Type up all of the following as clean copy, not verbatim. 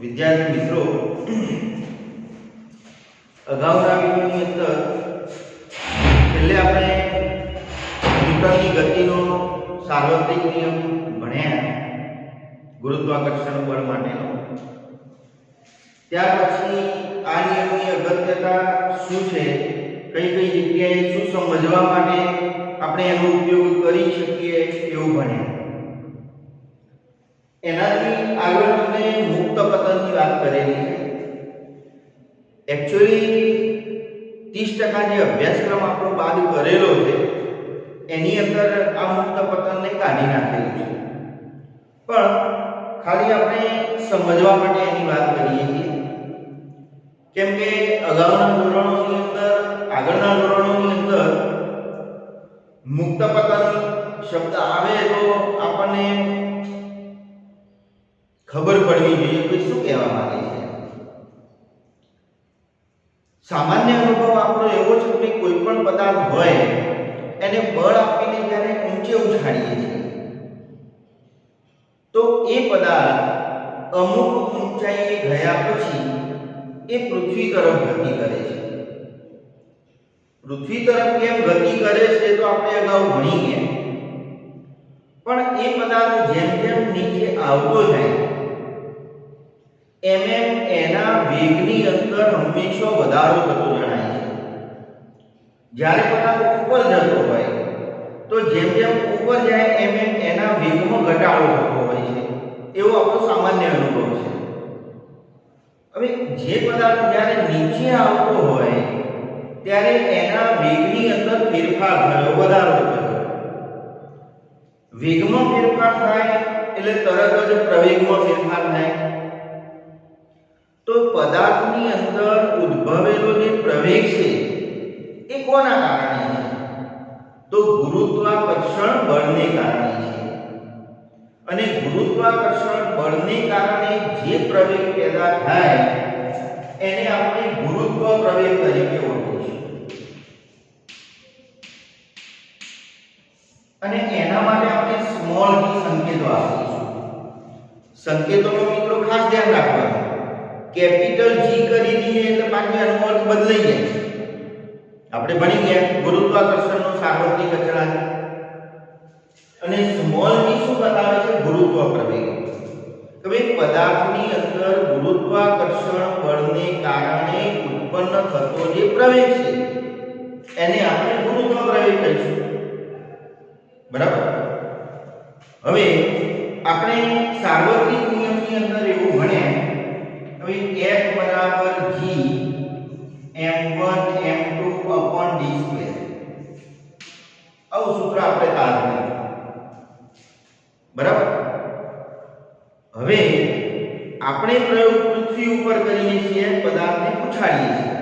વિદ્યાર્થી મિત્રો, અગાઉના વિડિયોની અંદર છેલ્લે આપણે ન્યૂટનની ગતિનો સાર્વત્રિક નિયમ ભણ્યા, ગુરુત્વાકર્ષણ બળ માટેનો. ત્યાર પછી આ નિયમની અગત્યતા શું છે, કઈ કઈ જગ્યાએ શું સમજવા માટે આપણે એનો ઉપયોગ કરી શકીએ એવું ભણ્યા. એનાથી આગળ આપણે મુક્ત પતનની વાત કરેલી છે. એક્ચ્યુઅલી 30% જે અભ્યાસક્રમ આપણો બાદ કરેલો છે એની અંદર આ મુક્ત પતનને કાઢી નાખેલું છે, પણ ખાલી આપણે સમજવા માટે એની વાત કરીએ છીએ. કેમ કે અગાઉના ધોરણોની અંદર, આગળના ધોરણોની અંદર મુક્ત પતન શબ્દ આવે તો આપણને ખબર પડવી જોઈએ કે શું કહેવા માંગે છે. સામાન્ય અનુભવ આપણો એવો છે કે કોઈ પણ પદાર્થ હોય એને બળ આપીને જ્યારે ઊંચે ઉછાળીએ છીએ તો એ પદાર્થ અમુક ઊંચાઈએ ગયા પછી એ પૃથ્વી તરફ ગતિ કરે છે. પૃથ્વી તરફ કેમ ગતિ કરે છે તો આપણે અગાઉ ભણી ગયા, પણ એ પદાર્થ જેમ જેમ નીચે આવતો જાય એમ એના વેગની અંદર હંમેશા વધારો થતો જણાય છે. જ્યારે પદાર્થ ઉપર જતો હોય તો જેમ જેમ ઉપર જાય એમ એના વેગમાં ઘટાડો થતો હોય છે, એવો આપણો સામાન્ય અનુભવ છે. હવે જે પદાર્થ જ્યારે નીચે આવતો હોય ત્યારે એના વેગની અંદર ફેરફાર થયો, વધારો થયો. વેગમાં ફેરફાર થાય એટલે તરત જ પ્રવેગમાં ફેરફાર થાય. તો પદાર્થની અંદર ઉદ્ભવેલો જે પ્રવેગ છે એ કોના કારણે છે? તો ગુરુત્વાકર્ષણ બળને કારણે છે. અને ગુરુત્વાકર્ષણ બળને કારણે જે પ્રવેગ પેદા થાય એને આપણે ગુરુત્વ પ્રવેગ તરીકે ઓળખીશું. અને એના માટે આપણે સ્મોલ g સંકેતો આપીશું. સંકેતોનો મિત્રો ખાસ ધ્યાન રાખવાનું. કેપિટલ G કરી દઈએ એટલે પાછી આનો અર્થ બદલાઈ જાય. આપણે ભણી ગયા ગુરુત્વાકર્ષણનો સાર્વત્રિક અચળાંક. અને સ્મોલ g શું બતાવે છે? ગુરુત્વ પ્રવેગ. તો ભાઈ પદાર્થની અંદર ગુરુત્વાકર્ષણ બળને કારણે ઉત્પન્ન થતો જે પ્રવેગ છે એને આપણે ગુરુત્વ પ્રવેગ કહીશું. બરાબર. હવે આપણે સાર્વત્રિક નિયમની અંદર એવું ભણ્યા, હવે F બરાબર G m1 m2 d². આવું સૂત્ર આપણે તારવ્યું. બરાબર. હવે આપણે પ્રયોગ પૃથ્વી ઉપર કરીએ છીએ, પદાર્થને ઉછાળીએ છીએ.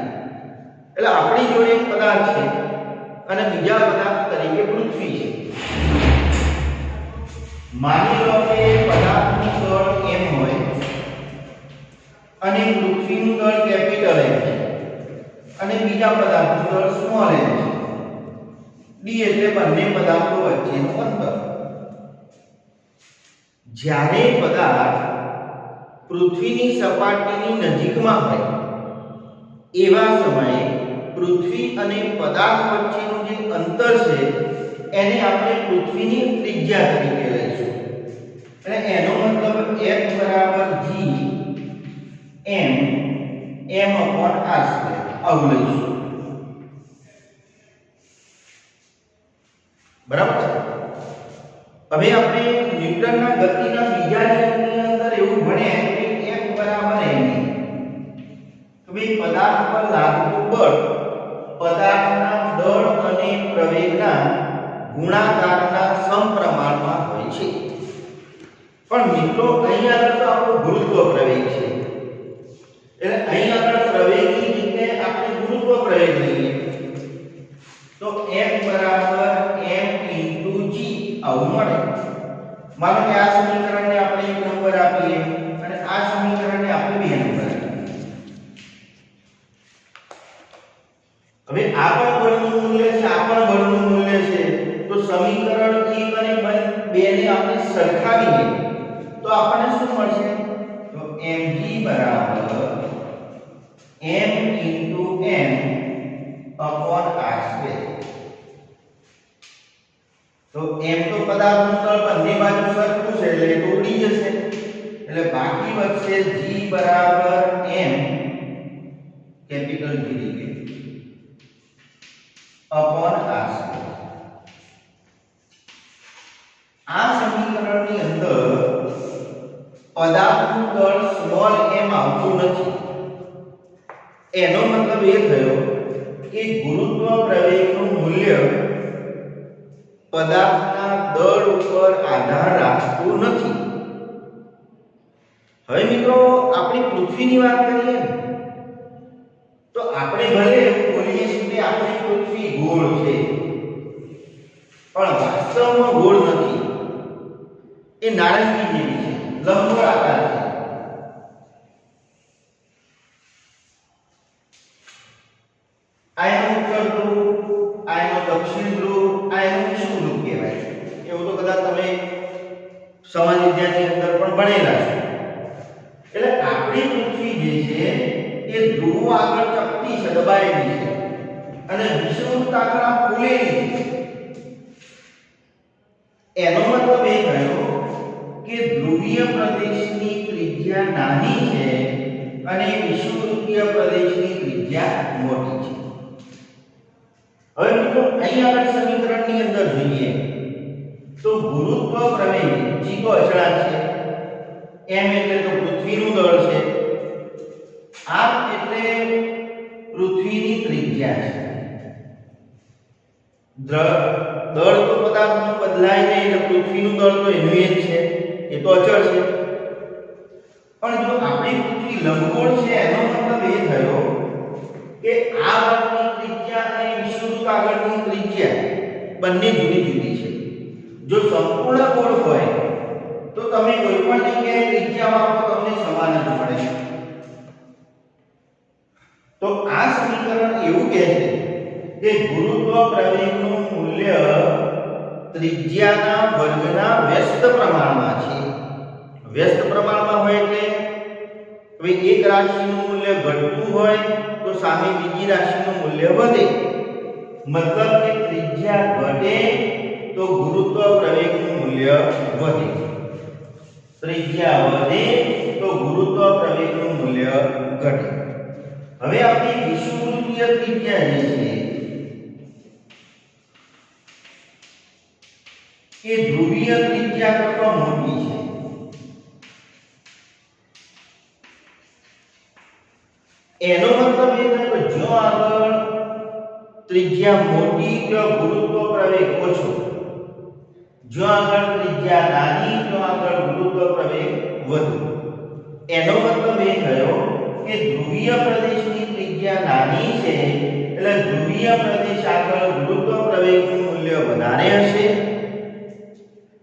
એટલે આપણી જોડે એક પદાર્થ છે અને બીજા પદાર્થ તરીકે પૃથ્વી છે. માની લો કે પદાર્થનું દળ m હોય અને પૃથ્વીનું દળ કેપિટલ M છે અને બીજા પદાર્થનું દળ સ્મોલ m છે. d એટલે બંને પદાર્થો વચ્ચેનું અંતર. જ્યારે પદાર્થ પૃથ્વીની સપાટીની નજીકમાં હોય એવા સમયે પૃથ્વી અને પદાર્થ વચ્ચેનું જે અંતર છે એને આપણે પૃથ્વીની ત્રિજ્યા તરીકે લઈશું. અને એનો મતલબ F બરાબર G m/r². આવું લઈશું. બરાબર છે. હવે આપણે ન્યૂટનના ગતિના બીજા નિયમની અંદર એવું ભણ્યા કે F બરાબર m. તો ભાઈ પદાર્થ પર લાગતું બળ પદાર્થના દળ અને પ્રવેગના ગુણાકારના સમપ્રમાણમાં હોય છે. પણ મિત્રો અહીં આગળ તો આપણો ગુરુત્વ પ્રવેગ છે, એટલે અહીં આગળ પ્રવેગની જગ્યાએ આપણે ગુરુત્વ પ્રવેગ લઈએ તો F બરાબર m * g આવું મળે. માનો કે આ સમીકરણને આપણે 1 નંબર આપીએ અને આ સમીકરણને આપણે 2 નંબર આપીએ. હવે આ પણ બળનું મૂલ્ય છે, આ પણ બળનું મૂલ્ય છે, તો સમીકરણ 1 અને 2 ને આપણે સરખાવીએ તો આપણને શું મળશે? તો mg = પદાર્થનું દળ બંને બાજુ સરખું છે એટલે એ તો ઉડી જશે, એટલે બાકી વધશે g બરાબર m capital G upon r square. આ સમીકરણની અંદર પદાર્થનું દળ સ્મોલ m આવતું નથી. એનો મતલબ એ થયો કે ગુરુત્વ પ્રવેગનું મૂલ્ય પદાર્થના દળ ઉપર આધાર રાખતું નથી. હવે મિત્રો આપણે પૃથ્વીની વાત કરીએ તો આપણે ભલે એવું બોલીએ છીએ કે આપણી પૃથ્વી ગોળ છે, પણ વાસ્તવમાં ગોળ નથી. એ નારંગી જેવી છે, લંબગોળાકાર છે. આ એનો ઉત્તર ધ્રુવ, આ એનો દક્ષિણ ધ્રુવ, આ એનો વિષુવ ધ્રુવ કહેવાય. એવું તો કદાચ તમે સમાજ વિજ્ઞાનની અંદર પણ ભણેલા છો. એટલે આપણી પૃથ્વી જે છે એ ધ્રુવ આગળ ચપટી છે, દબાયેલી છે, અને વિષુવવૃત્ત આગળ આ ફૂલેલી છે. એનો મતલબ એ થયો કે ધ્રુવીય પ્રદેશની ત્રિજ્યા નાની છે અને વિષુવવૃત્તીય પ્રદેશની ત્રિજ્યા મોટી છે. હવે મિત્રો અહીં આપણે સમીકરણની અંદર જોઈએ તો ગુરુત્વ પ્રવેગ g તો અચળાંક છે, m એટલે તો પૃથ્વીનું દળ છે, r એટલે પૃથ્વીની ત્રિજ્યા છે. દળ તો પદાર્થનું બદલાય નહીં એટલે પૃથ્વીનું દળ તો એનું જ છે, એ તો અચળ છે. પણ જો આપણી પૃથ્વી લંબગોળ છે એનો મતલબ એ થયો કે આ વર્ગની ત્રિજ્યા અને વિષુવવૃત્ત આગળની ત્રિજ્યા બંને જુદી જુદી છે. જો સંપૂર્ણ ગોળ હોય તો તમે કોઈ પણ જગ્યાએ ત્રિજ્યા વાપરો તમને સમાન જ મળે. તો આ સમીકરણ એવું કહે છે કે ગુરુત્વ પ્રવેગનું મૂલ્ય ત્રિજ્યાના વર્ગના વ્યસ્ત પ્રમાણમાં છે. વ્યસ્ત પ્રમાણમાં હોય એટલે હવે એક રાશિનું મૂલ્ય ઘટતું હોય તો સામે બીજી રાશિનું મૂલ્ય વધે. મતલબ કે ત્રિજ્યા ઘટે તો ગુરુત્વ પ્રવેગનું મૂલ્ય વધે, ત્રિજ્યા વધે તો ગુરુત્વ પ્રવેગનું મૂલ્ય ઘટે. હવે આપણી વિષુવવૃત્તીય ત્રિજ્યા જે છે એ ધ્રુવીય ત્રિજ્યા કરતા મોટી છે. એનો મતલબ એ થાય કે જો આગળ ત્રિજ્યા મોટી તો ગુરુત્વ પ્રવેગ ઓછો, જો આગળ ત્રિજ્યા નાની તો આગળ ગુરુત્વ પ્રવેગ વધુ. એનો મતલબ એ થયો કે ધ્રુવીય પ્રદેશની ત્રિજ્યા નાની છે એટલે ધ્રુવીય પ્રદેશ આગળ ગુરુત્વ પ્રવેગનું મૂલ્ય વધારે હશે.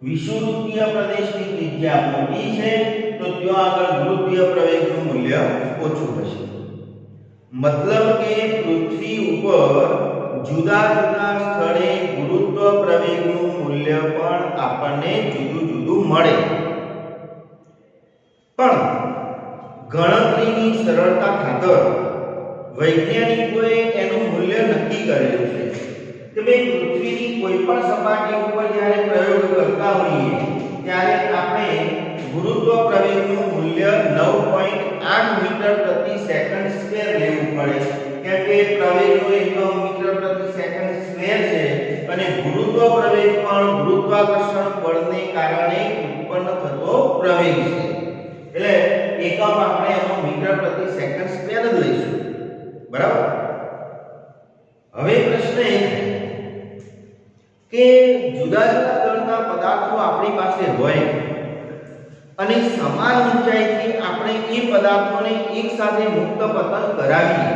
વિષુવવૃત્તીય પ્રદેશની ત્રિજ્યા મોટી છે તો ત્યાં આગળ ગુરુત્વીય પ્રવેગનું મૂલ્ય ઓછું હશે. મતલબ કે પૃથ્વી ઉપર જુદા જુદા સ્થળે ગુરુત્વ પ્રવેગનું મૂલ્ય પણ આપણને જુદું જુદું મળે. પણ ગણતરીની સરળતા ખાતર વૈજ્ઞાનિકોએ એનું મૂલ્ય નક્કી કરેલું છે કે ભાઈ પૃથ્વીની કોઈ પણ સપાટી ઉપર જ્યારે પ્રયોગ કરતા હોઈએ ત્યારે આપણે ગુરુત્વ પ્રવેગનું મૂલ્ય 9.8 મીટર પ્રતિ સેકન્ડ સ્ક્વેર લેવું પડે, કેમ કે પ્રવેગનો એકમ મીટર પ્રતિ સેકન્ડ સ્ક્વેર છે અને ગુરુત્વ પ્રવેગ પણ ગુરુત્વાકર્ષણ બળને કારણે ઉત્પન્ન થતો પ્રવેગ છે. એટલે એકમ આપણે એનો મીટર પ્રતિ સેકન્ડ સ્ક્વેર જ લઈશું, બરાબર. હવે પ્રશ્ન એ કે જુદા જુદા દળના પદાર્થો આપણી પાસે હોય અને સમાન ઊંચાઈથી આપણે એ પદાર્થોને એકસાથે મુક્ત પતન કરાવીએ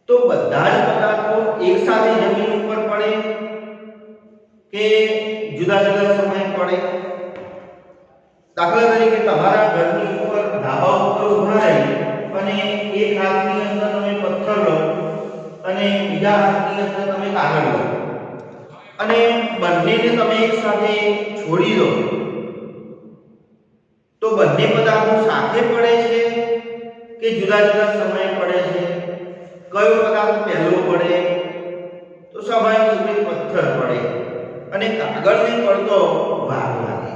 તો બધા જ પદાર્થો એકસાથે જમીન ઉપર પડે કે જુદા જુદા સમયે પડે. દાખલા તરીકે તમારા ઘરની ઉપર ધાબા ઉપર ઊભા રહી અને એક હાથની અંદર તમે પથ્થર લો અને બીજા હાથની અંદર તમે કાગળ લો અને બંનેને તમે એકસાથે છોડી દો તો બંને પદાર્થો સાથે પડે છે કે જુદા જુદા સમયે પડે છે? કયો પદાર્થ પહેલો પડે? તો સ્વાભાવિક છે પથ્થર પડે. અને અને કાગળને પડતો વાર લાગે.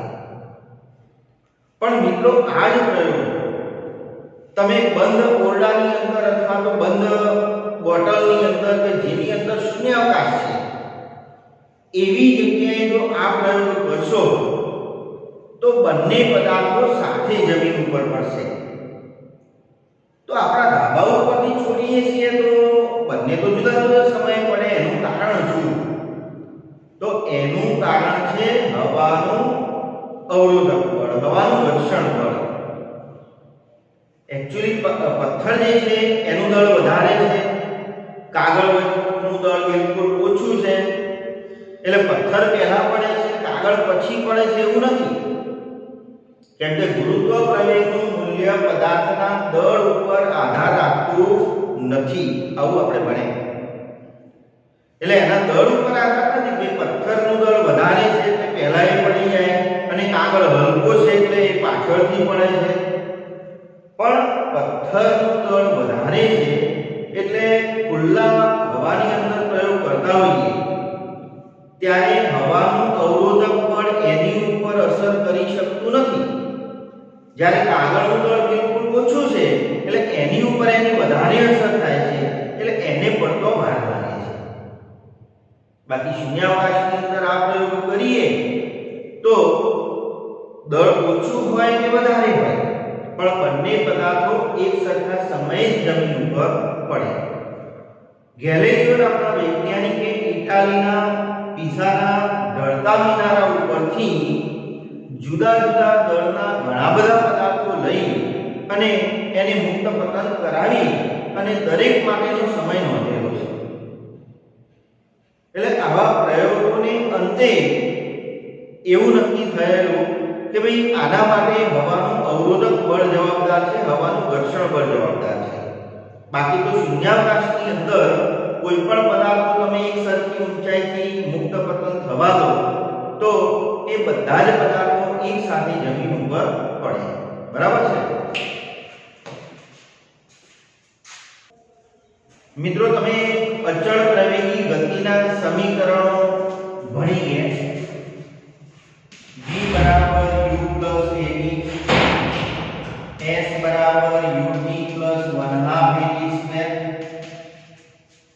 પણ મિત્રો આ જ પ્રયોગ તમે બંધ ઓરડાની અંદર અથવા તો બંધ બોટલની અંદર કે જેની અંદર શૂન્યાવકાશ છે એવી જગ્યાએ જો આ પ્રયોગ કરશો તો બંને પદાર્થો સાથે જમીન ઉપર પડશે. તો આપણા ધાબા ઉપરથી છોડીએ છીએ તો બંને તો જુદા જુદા સમયે પડે. એનું કારણ શું? તો એનું કારણ છે હવાનું અવરોધક બળ, હવાનું ઘર્ષણ બળ. એક્ચ્યુઅલી પથ્થર જે છે એનું દળ વધારે છે, કાગળનું દળ બિલકુલ ઓછું છે. એટલે પથ્થર પહેલા પડે છે, કાગળ પછી પડે છે એવું નથી. કેમ કે ગુરુત્વ પ્રવેગનું મૂલ્ય પદાર્થના દળ ઉપર આધાર રાખતું નથી. આવું આપણે ભણ્યા. એટલે એના દળ ઉપર આધાર નથી કે પથ્થરનું દળ વધારે છે એટલે પહેલા એ પડી જાય અને કાગળ હલકો છે એટલે એ પાછળથી પડે છે. પણ પથ્થરનું દળ વધારે છે એટલે ખુલ્લા હવાની અંદર પ્રયોગ કરતા હોઈએ ત્યારે હવાનું અવરોધક બળ એની ઉપર અસર કરી શકતું નથી. જ્યારે કાગળનું દળ બિલકુલ ઓછું છે એટલે એની ઉપર એની વધારે અસર થાય છે એટલે એને પડતો ભાર લાગે છે. બાકી શૂન્યાવકાશની અંદર આ પ્રયોગ કરીએ તો દળ ઓછું હોય કે વધારે હોય પણ બંને પદાર્થો એક સરખા સમયે જમીન ઉપર પડે. ગેલિલિયો નામના વૈજ્ઞાનિકે ઇટાલીના પિસાના ઢળતા મિનારા ઉપરથી જુદા જુદા દળના ઘણા બધા પદાર્થો લઈ અને એને મુક્ત પતન કરાવી અને દરેક માટેનો સમય નોંધેલો છે. એટલે આવા પ્રયોગોને અંતે એવું નક્કી થયેલું કે ભાઈ આના માટે હવાનું અવરોધક બળ જવાબદાર છે, હવાનું ઘર્ષણ બળ જવાબદાર છે. બાકી તો શૂન્યાવકાશની અંદર કોઈ પણ પદાર્થ તમે એક સરખી ઊંચાઈથી મુક્ત પતન થવા દો તો એ બધા જ પદાર્થો એક સાથે જમીન ઉપર પડે. બરાબર છે મિત્રો? તમે અચળ પ્રવેગી ગતિના સમીકરણો ભણી ગયા. v બરાબર u પ્લસ ab, s બરાબર ut પ્લસ 1/2 ab સ્ક્વેર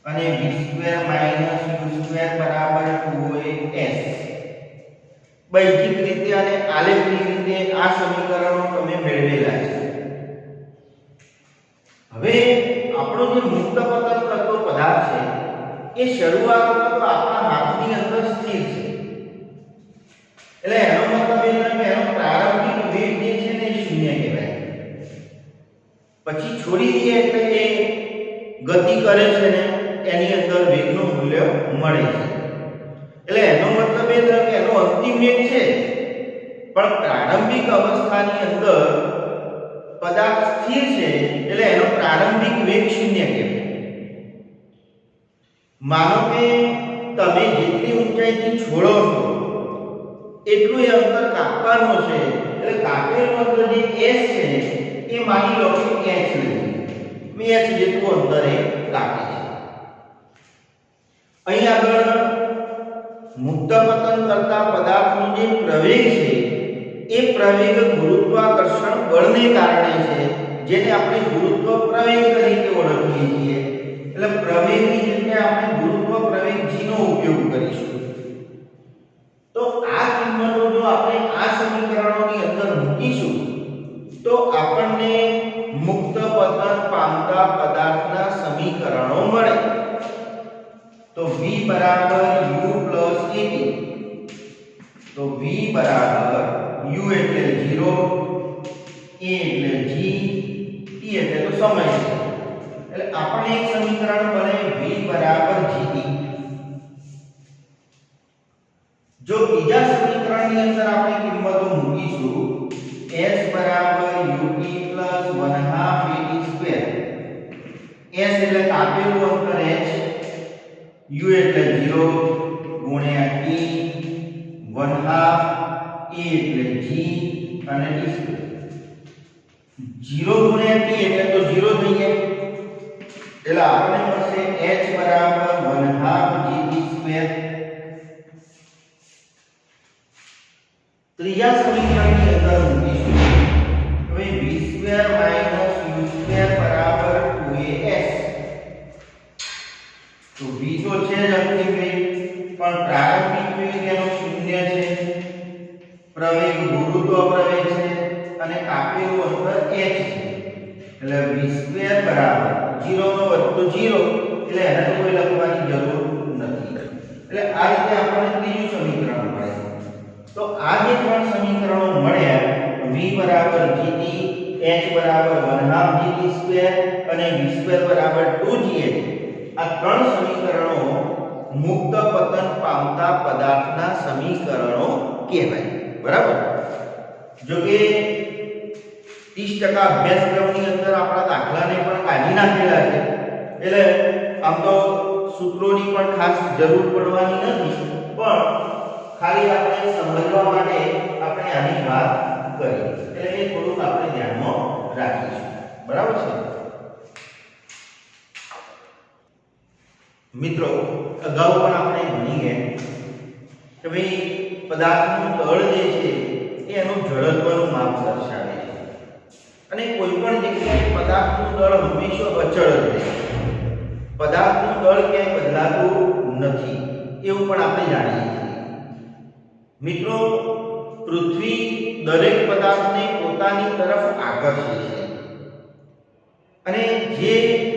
અને v square minus u square બરાબર 2as. બૈજિક રીતે અને આલેખની રીતે આ સમીકરણો તમે મેળવેલા છે. હવે આપણો જે મુક્ત પતન કરતો પદાર્થ છે એ શરૂઆતમાં તો આપણા હાથની અંદર સ્થિર છે. એટલે એનો મતલબ એ કે એનો પ્રારંભિક વેગ જે છે ને એ શૂન્ય કહેવાય. પછી છોડી દઈએ એટલે એ ગતિ કરે છે ને એની અંદર વેગનું મૂલ્ય મળે છે. એટલે એનો મતલબ એ થાય કે એનો અંતિમ વેગ છે પણ પ્રારંભિક અવસ્થાની અંદર પદાર્થ સ્થિર છે એટલે એનો પ્રારંભિક વેગ શૂન્ય કહેવાય. માનો કે તમે જેટલી ઊંચાઈથી છોડો છો એટલું એ અંતર કાપવાનું છે. એટલે કાપેલું અંતર જે s છે એ માની લો કે h લઈએ. h જેટલું અંતર એ કાપે છે. અહીં આગળ મુક્ત પતન કરતા પદાર્થનો જે પ્રવેગ છે એ પ્રવેગ ગુરુત્વાકર્ષણ બળને કારણે છે જેને આપણે ગુરુત્વ પ્રવેગ તરીકે ઓળખીએ છીએ. એટલે પ્રવેગની જગ્યાએ આપણે ગુરુત્વ પ્રવેગ g નો ઉપયોગ કરીશું. તો આ કિંમતો જો આપણે આ સમીકરણોની અંદર મૂકીશું તો આપણને મુક્ત પતન પામતા પદાર્થના સમીકરણો મળે. તો v બરાબર u પ્લસ ab. તો v બરાબર u એટલે 0, a એટલે g, t એટલે તો સમય છે. એટલે આપણે એક સમીકરણ બને v બરાબર gt. જો બીજા સમીકરણની અંદર આપણે કિંમતો મૂકીશું s બરાબર ut plus 1/2 ab square. s એટલે કાપેલું અંતર h, u એટલે 0 ગુણ્યા t 1/2, a એટલે g અને t સ્ક્વેર. 0 ગુણ્યા t એટલે તો 0 થઈ જાય. એટલે આપણે મળશે h બરાબર 1/2 gt સ્ક્વેર અને કાપેલું અંતર h છે એટલે v² બરાબર 0 નો વર્ગ તો 0 એટલે એને તો કોઈ લખવાની જરૂર નથી એટલે આ રીતે આપણને ત્રીજું સમીકરણ મળે તો આ જે ત્રણ સમીકરણો મળ્યા v બરાબર gt h બરાબર 1/2 gt² અને v² બરાબર 2gh આ ત્રણ સમીકરણો મુક્ત પતન પામતા પદાર્થના સમીકરણો કહેવાય બરાબર જો કે 30% અભ્યાસક્રમની અંદર આપણા દાખલાને પણ કાઢી નાખેલા છે એટલે આમ તો સૂત્રોની પણ ખાસ જરૂર પડવાની નથી પણ ખાલી આપણે સમજવા માટે આપણે આની વાત કરી એટલે એ થોડુંક આપણે ધ્યાનમાં રાખીશું બરાબર છે મિત્રો અગાઉ પણ આપણે ભણી ગયા કે ભાઈ પદાર્થનું દળ જે છે એ એનું જડત્વનું માપ દર્શાવે છે અને કોઈ પણ જગ્યાએ પદાર્થનું દળ હંમેશા અચળ જ રહે પદાર્થનું દળ ક્યાંય બદલાતું નથી એવું પણ આપણે જાણીએ છીએ મિત્રો પૃથ્વી દરેક પદાર્થને પોતાની તરફ આકર્ષે છે અને જે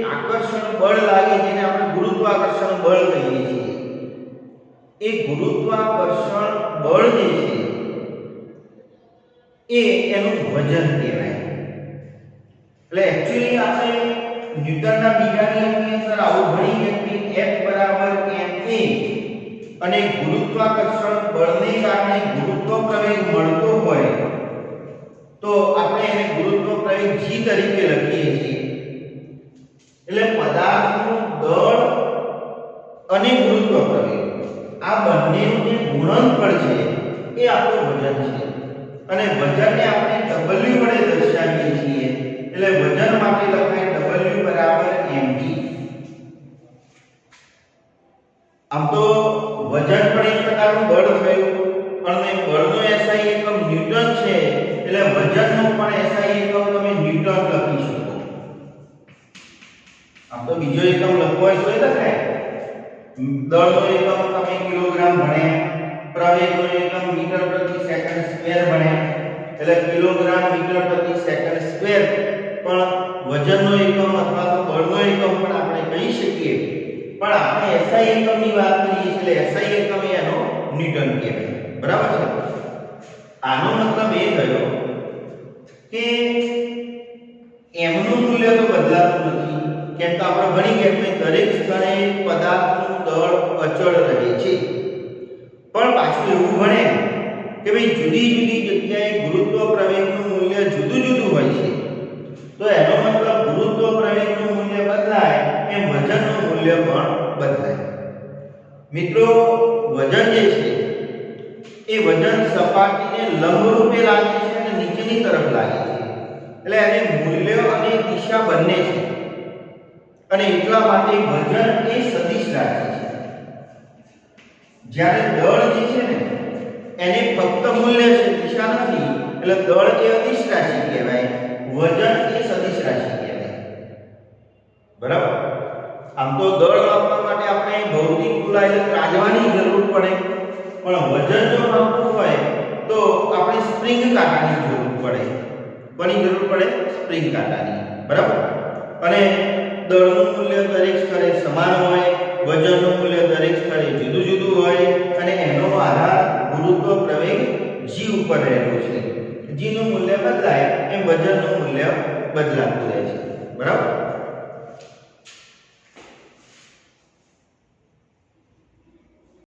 આકર્ષણ બળ લાગે જેને આપણે ગુરુત્વાકર્ષણ બળ કહીએ છીએ એ ગુરુત્વાકર્ષણ બળ જે છે એ એનું વજન કહેવાય એટલે એક્ચ્યુઅલી આપણે ન્યૂટનના બીજા નિયમની અંદર આવું ભણીએ કે F બરાબર ma અને ગુરુત્વાકર્ષણ બળને કારણે ગુરુત્વ પ્રવેગ મળતો હોય તો આપણે એને ગુરુત્વ પ્રવેગ g તરીકે લખીએ છીએ એટલે પદાર્થનું દળ અને ગુરુત્વ પ્રવેગ આ બંનેનું જે ગુણનફળ છે એ આપણું વજન છે અને વજનને આપણે w વડે દર્શાવીએ છીએ એટલે વજન માટે લખાય w બરાબર mg આમ તો વજન પણ એક પ્રકારનું બળ થયું પણ બળનો SI એકમ ન્યૂટન છે એટલે વજનનો પણ SI એકમ તમે ન્યૂટન લખી શકો આમ તો બીજો એકમ લખવો હોય તો એ લખાય દળનો એકમ તમે કિલોગ્રામ ભણ્યા પ્રવેગનો એકમ મીટર પ્રતિ સેકન્ડ સ્ક્વેર ભણ્યા એટલે કિલોગ્રામ મીટર પ્રતિ સેકન્ડ સ્ક્વેર પણ વજનનો એકમ અથવા તો બળનો એકમ પણ આપણે કહી શકીએ પણ આપણે SI એકમની વાત કરીએ એટલે SI એકમ એનો ન્યૂટન કહેવાય બરાબર છે આનો મતલબ એ થયો કે m નું મૂલ્ય તો બદલાતું નથી કેમ કે આપણે ભણી ગયા કે દરેક સ્થળે પદાર્થનું દળ અચળ રહે છે પણ પાછું એવું ભણે કે ભાઈ જુદી જુદી જગ્યાએ ગુરુત્વ પ્રવેગનું મૂલ્ય જુદું જુદું હોય છે તો એનો મતલબ ગુરુત્વ પ્રવેગનું મૂલ્ય બદલાય એમ વજનનું મૂલ્ય પણ બદલાય મિત્રો વજન જે છે એ વજન સપાટીને લંબરૂપે લાગે છે અને નીચેની તરફ લાગે છે એટલે એને મૂલ્ય અને દિશા બંને છે અને એટલા માટે વજન એ સદિશ રાશિ છે જ્યારે દળ જે છે ને એને ફક્ત મૂલ્ય છે દિશા નથી એટલે દળ એ અદિશ રાશિ કહેવાય વજન એ સદિશ રાશિ કહેવાય બરાબર આમ તો દળ માપવા માટે આપણે ભૌતિક પુલા એટલે ત્રાજવાની જરૂર પડે પણ વજન જો માપવું હોય તો આપણે સ્પ્રિંગ કાંટાની જરૂર પડે કોની જરૂર પડે સ્પ્રિંગ કાંટાની બરાબર અને દળનું મૂલ્ય દરેક સ્થળે સમાન હોય વજનનું મૂલ્ય દરેક સ્થળે જુદું જુદું હોય અને એનો આધાર ગુરુત્વ પ્રવેગ g ઉપર રહેલો છે g નું મૂલ્ય બદલાય એમ વજનનું મૂલ્ય બદલાતું રહે છે બરાબર